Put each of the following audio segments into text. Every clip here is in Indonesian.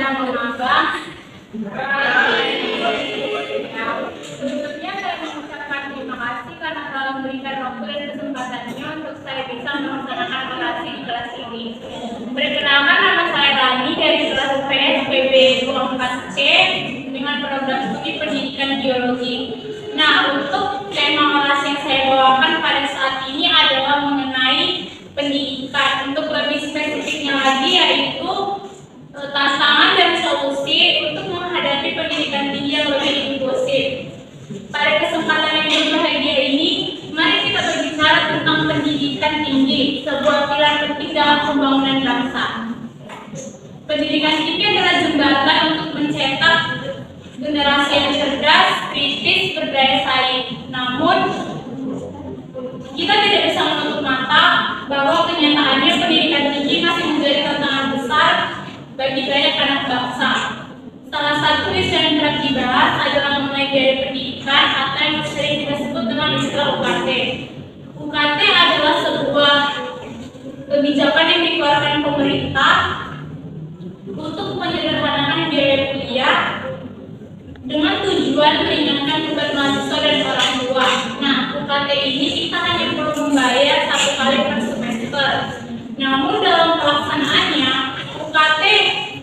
abang-abang. Sebelumnya saya mengucapkan terima kasih karena telah memberikan waktu dan kesempatannya untuk saya bisa melaksanakan orasi di kelas ini. Perkenalkan, nama saya Rani dari kelas PSPB 24C dengan program studi pendidikan biologi. Nah, untuk tema orasi yang saya bawakan pada saat ini adalah mengenai pendidikan. Untuk lebih spesifiknya lagi yaitu tantangan dan solusi untuk menghadapi pendidikan tinggi yang lebih inklusif. Pada kesempatan yang berbahagia ini, mari kita berbicara tentang pendidikan tinggi, sebuah pilar penting dalam pembangunan bangsa. Pendidikan tinggi adalah jembatan untuk mencetak generasi yang cerdas, kritis, berdaya saing. Namun, kita tidak bisa menutup mata bahwa kenyataannya pendidikan tinggi masih menjadi tantangan besar bagi banyak anak bangsa. Salah satu isu yang kerap dibahas adalah mengenai biaya pendidikan atau yang sering kita sebut dengan istilah UKT. UKT adalah sebuah kebijakan yang dikeluarkan pemerintah untuk menyederhanakan biaya kuliah dengan tujuan meringankan beban mahasiswa dan orang tua. Nah, UKT ini kita hanya perlu membayar 1 kali per semester. Namun dalam pelaksanaannya, UKT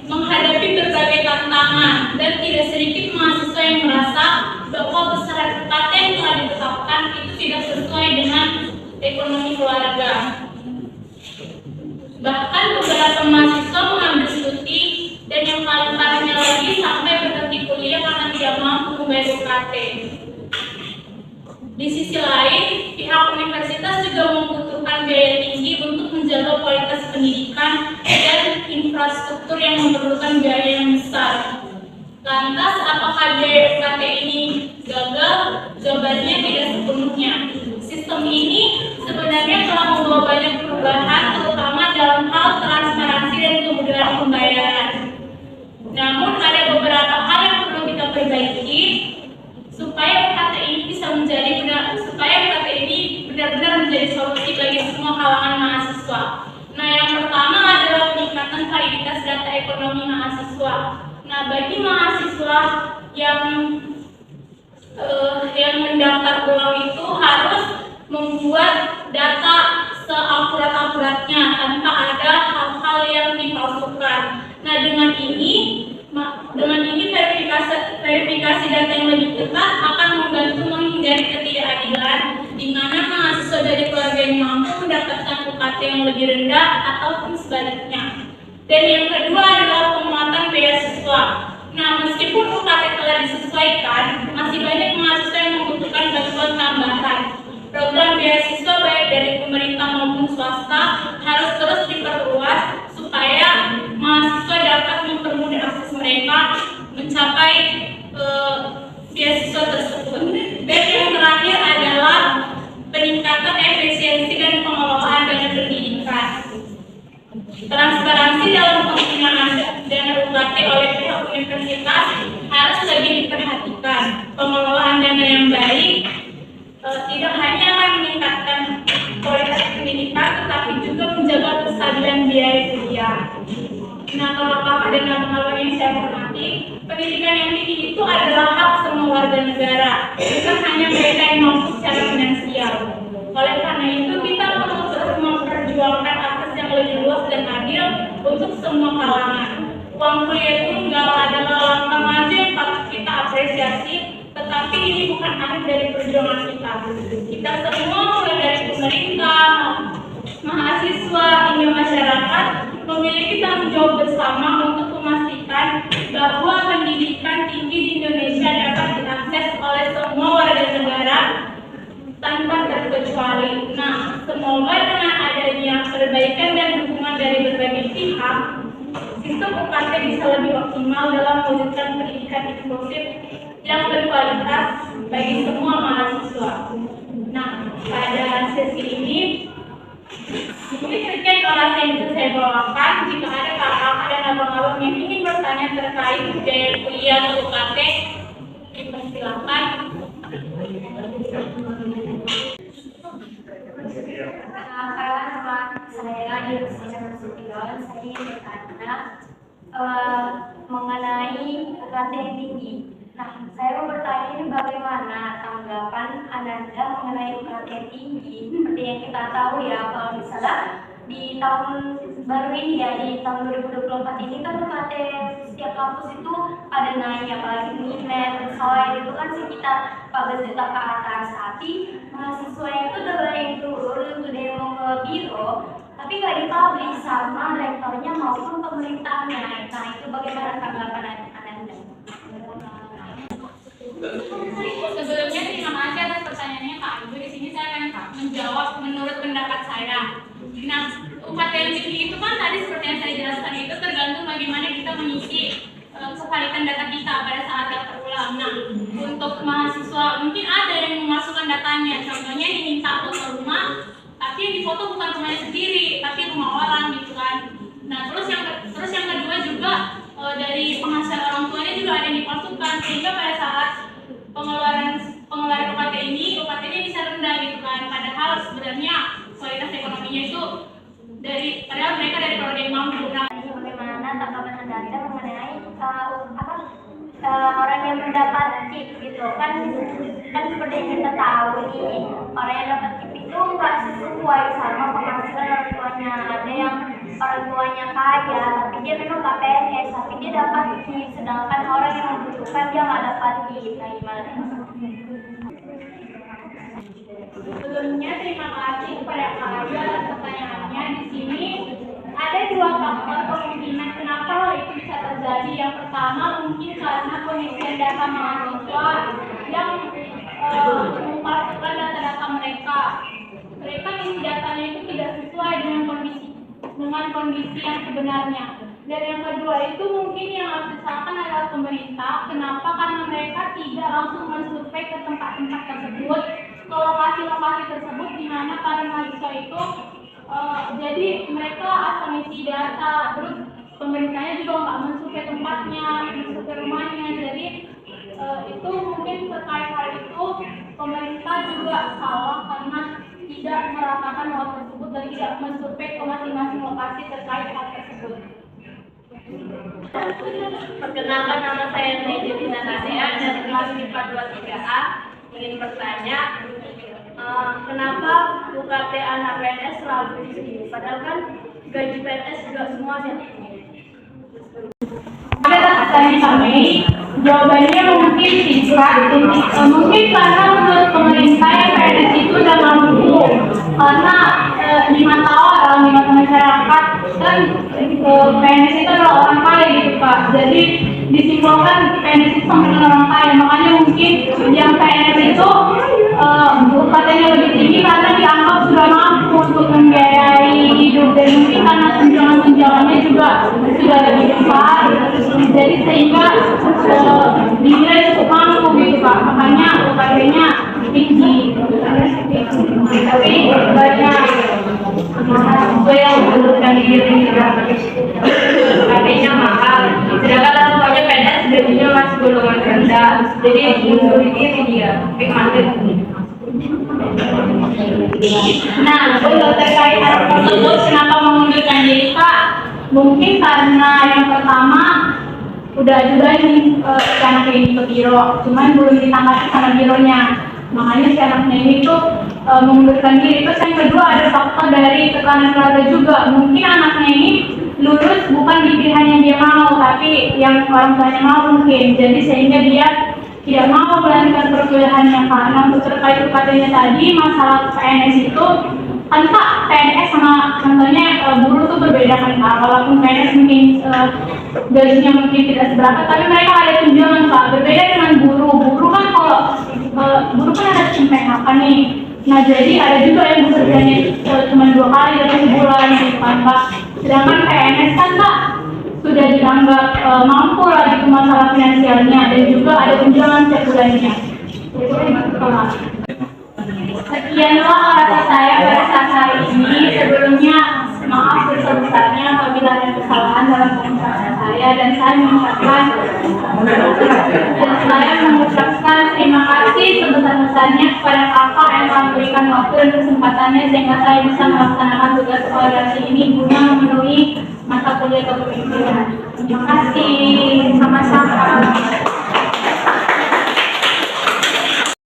menghadapi berbagai tantangan dan tidak sedikit mahasiswa yang merasa bahwa besaran UKT yang telah ditetapkan itu tidak sesuai dengan ekonomi keluarga. Bahkan beberapa mahasiswa mengambil cuti dan yang paling parahnya lagi sampai berhenti kuliah karena tidak mampu membayar UKT. Di sisi lain, pihak universitas juga membutuhkan biaya tinggi untuk menjaga kualitas pendidikan dan infrastruktur yang memerlukan biaya yang besar. Lantas, apakah biaya UKT ini gagal? Jawabannya tidak sepenuhnya. Sistem ini sebenarnya telah membawa banyak perubahan, terutama dalam hal transparansi dan kemudahan pembayaran. Namun, ada beberapa hal yang perlu kita perbaiki supaya UKT ini benar-benar menjadi solusi bagi semua kalangan mahasiswa. Nah, yang pertama adalah peningkatan validitas data ekonomi mahasiswa. Nah, bagi mahasiswa yang mendaftar ulang itu harus membuat data seakurat-akuratnya tanpa ada hal-hal yang dipalsukan. Nah, dengan ini verifikasi data yang lebih ketat akan membantu menghindari ketidakadilan di mana mahasiswa dari keluarga yang mampu mendapatkan UKT yang lebih rendah ataupun sebaliknya. Dan yang kedua adalah penguatan beasiswa. Nah, meskipun UKT telah disesuaikan, masih banyak mahasiswa yang membutuhkan bantuan tambahan. Program beasiswa baik dari pemerintah maupun swasta harus terus diperluas supaya mahasiswa dapat mempermudah akses mereka mencapai beasiswa tersebut. Dan yang terakhir adalah peningkatan efisiensi dan pengelolaan dana pendidikan. Transparansi dalam penggunaan dana UKT oleh pihak universitas harus lebih diperhatikan. Pengelolaan dana yang baik tidak hanya akan meningkatkan kualitas pendidikan, tetapi juga menjaga kestabilan biaya kuliah. Nah, kalau Bapak dan abang-abang yang saya hormati, pendidikan yang tinggi itu adalah hak semua warga negara, bukan hanya mereka yang mampu secara finansial. Oleh karena itu, kita perlu terus memperjuangkan akses yang lebih luas dan adil untuk semua kalangan. Uang kuliah tunggal adalah langkah maju yang patut kita apresiasi, tetapi ini bukan akhir dari perjuangan kita. Kita semua, mulai dari pemerintah, mahasiswa, hingga masyarakat, memiliki tanggung jawab bersama untuk memastikan bahwa pendidikan tinggi di Indonesia dapat diakses oleh semua warga negara tanpa terkecuali. Nah, semoga dengan adanya perbaikan dan dukungan dari berbagai pihak, sistem UKT bisa lebih optimal dalam mewujudkan pendidikan inklusif yang berkualitas bagi semua mahasiswa. Nah, pada sesi ini mungkin sekian orasi yang bisa saya bawakan. Jika ada kakak dan abang-abang yang ingin bertanya terkait biaya kuliah atau UKT, silakan. Saya di Universitas Nasution, saya ingin bertanya mengenai UKT yang tinggi. Nah, saya mau bertanya ini bagaimana tanggapan Ananda mengenai UKT tinggi? Seperti yang kita tahu ya, kalau misalnya di tahun baru ini ya, di tahun 2024 ini kan UKT setiap kampus itu ada naik, apalagi Unet, Soy, itu kan sekitar 14 juta ke atas. Tapi mahasiswa itu udah banyak yang turun untuk demo ke biro, tapi nggak dipublish sama rektornya maupun pemerintahnya. Nah, itu bagaimana tanggapan Ananda? Sebelumnya terima kasih atas pertanyaannya Pak Ibu. Di sini saya akan menjawab menurut pendapat saya. Nah, UKT yang tinggi itu kan tadi seperti yang saya jelaskan itu tergantung bagaimana kita mengisi kevalidan data kita pada saat daftar ulang. Nah, untuk mahasiswa mungkin ada yang memasukkan datanya, contohnya diminta foto rumah, tapi yang difoto bukan rumahnya sendiri, tapi rumah orang gitu kan. Nah, terus yang kedua juga dari penghasilan orang tuanya juga ada yang dipalsukan, sehingga pada saat pengeluaran UKT-nya bisa rendah gitu kan. Padahal sebenarnya kualitas ekonominya itu padahal mereka dari keluarga yang mampu. Nah, bagaimana tanggapan Anda mengenai orang yang mendapat tip gitu kan seperti yang kita tahu nih, orang yang dapat tip itu nggak sesuai sama penghasilan orang tuanya. Ada yang orang tuanya kaya tapi dia memang nggak PNS tapi dia dapat tip, sedangkan orang yang membutuhkan dia nggak dapat tip. Nah, gimana? Sebelumnya terima kasih kepada Kak Ayu atas pertanyaannya. Di sini ada dua faktor kemungkinan kenapa hal itu bisa terjadi. Yang pertama mungkin karena pengisian data mahasiswa yang memasukkan data-data mereka. Mereka isi datanya itu tidak sesuai dengan kondisi yang sebenarnya. Dan yang kedua itu mungkin yang harus disalahkan adalah pemerintah. Kenapa? Karena mereka tidak langsung mensurvei ke tempat-tempat tersebut, ke lokasi-lokasi tersebut di mana para mahasiswa itu jadi mereka asal ngisi data, terus pemerintahnya juga nggak mensurvei tempatnya, mensurvei rumahnya. Jadi itu mungkin terkait hal itu pemerintah juga salah karena tidak meratakan hal tersebut dan tidak mensurvei ke masing-masing lokasi terkait hal tersebut. Perkenalkan, nama saya Nejetina Nadea dari kelas MIPA 23A. Ingin bertanya, kenapa UKT anak PNS selalu tinggi? Padahal kan gaji PNS juga semua tinggi. Ada pertanyaan kami, jawabannya mungkin singkat. Mungkin karena menurut pemerintah yang PNS itu udah mampu, karena di mata orang, di mata masyarakat kan PNS itu adalah orang kaya gitu Pak. Jadi disimpulkan PNS itu sama dengan orang kaya, makanya mungkin yang PNS itu UKT-nya lebih tinggi karena dianggap sudah mampu untuk membiayai hidup, dan mungkin karena tunjangan-tunjangannya juga sudah lebih besar, jadi sehingga dinilai cukup mampu gitu Pak, makanya UKT-nya tinggi. Tapi banyak mahasiswa yang mengundurkan diri UKT-nya mahal, sedangkan rasanya PNS gajinya masih golongan rendah, jadi mundur diri dia, pikir. Nah, untuk terkait hal tersebut, kenapa mengundurkan diri Pak? Mungkin karena yang pertama udah juga ini anaknya ini ke biro, cuman belum ditanggapi sama bironya, makanya si anaknya ini tuh mengundurkan diri. Terus yang kedua ada faktor dari tekanan keluarga juga. Mungkin anaknya ini lulus bukan di pilihan yang dia mau, tapi yang orang tuanya mau mungkin. Jadi sehingga dia tidak mau melanjutkan perkuliahannya. Karena untuk terkait UKT-nya tadi, masalah PNS itu kan Pak, PNS sama contohnya buruh itu berbeda kan Pak. Walaupun PNS mungkin gajinya mungkin tidak seberapa, tapi mereka ada tunjangan Pak. Berbeda dengan buruh. Buruh kan kalau buruh kan ada tim PHK nih. Nah, jadi ada juga yang bekerjanya cuma 2 kali dalam sebulan gitu kan Pak. Sedangkan PNS kan Pak sudah dianggap mampu lah gitu masalah finansialnya, dan juga ada tunjangan setiap bulannya. Sekianlah kata saya pada saat hari ini. Sebelumnya maaf sebesar-besarnya apabila ada kesalahan dalam pengucapan saya, dan saya mengucapkan terima kasih sebesar-besarnya besarnya kepada kakak yang telah memberikan waktu dan kesempatannya sehingga saya bisa melaksanakan tugas evaluasi ini guna memenuhi mata kuliah kepemimpinan. Terima kasih. Sama-sama.